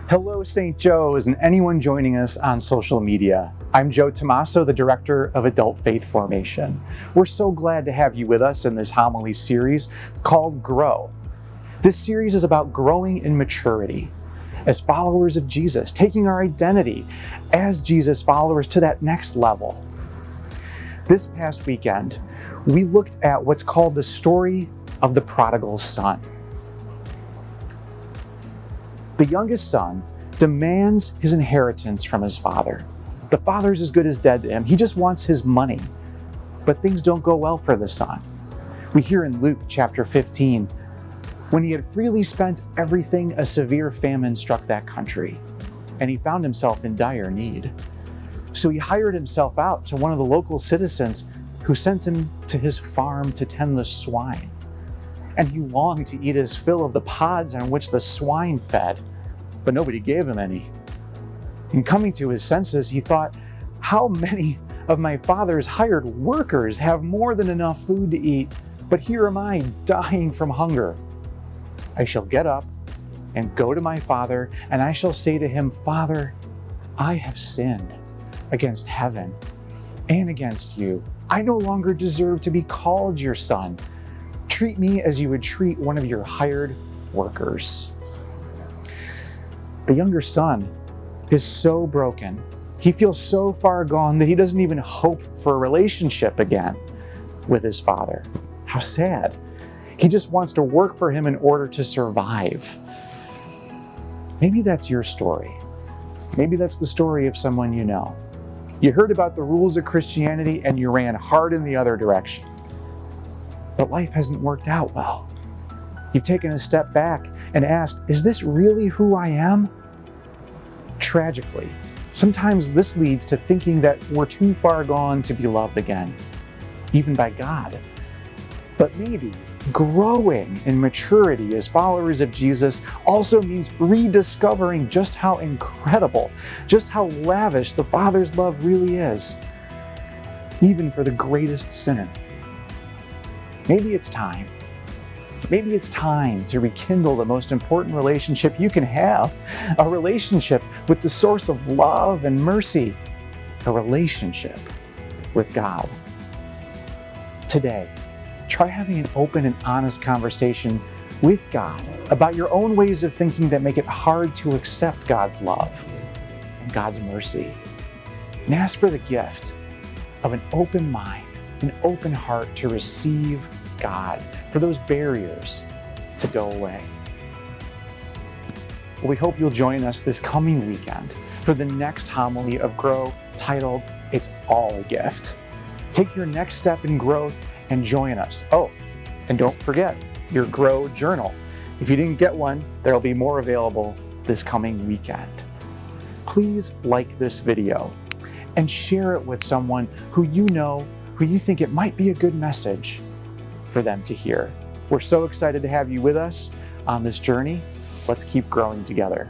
Hello, St. Joe's and anyone joining us on social media. I'm Joe Tomaso, the Director of Adult Faith Formation. We're so glad to have you with us in this homily series called Grow. This series is about growing in maturity as followers of Jesus, taking our identity as Jesus followers to that next level. This past weekend, we looked at what's called the story of the prodigal son. The youngest son demands his inheritance from his father. The father's as good as dead to him. He just wants his money. But things don't go well for the son. We hear in Luke chapter 15, when he had freely spent everything, a severe famine struck that country, and he found himself in dire need. So he hired himself out to one of the local citizens who sent him to his farm to tend the swine. And he longed to eat his fill of the pods on which the swine fed, but nobody gave him any. And coming to his senses, he thought, how many of my father's hired workers have more than enough food to eat, but here am I dying from hunger. I shall get up and go to my father, and I shall say to him, Father, I have sinned against heaven and against you. I no longer deserve to be called your son. Treat me as you would treat one of your hired workers. The younger son is so broken. He feels so far gone that he doesn't even hope for a relationship again with his father. How sad. He just wants to work for him in order to survive. Maybe that's your story. Maybe that's the story of someone you know. You heard about the rules of Christianity and you ran hard in the other direction. But life hasn't worked out well. You've taken a step back and asked, is this really who I am? Tragically, sometimes this leads to thinking that we're too far gone to be loved again, even by God. But maybe growing in maturity as followers of Jesus also means rediscovering just how incredible, just how lavish the Father's love really is, even for the greatest sinner. Maybe it's time. Maybe it's time to rekindle the most important relationship you can have, a relationship with the source of love and mercy, a relationship with God. Today, try having an open and honest conversation with God about your own ways of thinking that make it hard to accept God's love and God's mercy. And ask for the gift of an open mind, an open heart to receive God, for those barriers to go away. We hope you'll join us this coming weekend for the next homily of Grow, titled, It's All a Gift. Take your next step in growth and join us. Oh, and don't forget your Grow journal. If you didn't get one, there'll be more available this coming weekend. Please like this video and share it with someone who you know, who you think it might be a good message for them to hear. We're so excited to have you with us on this journey. Let's keep growing together.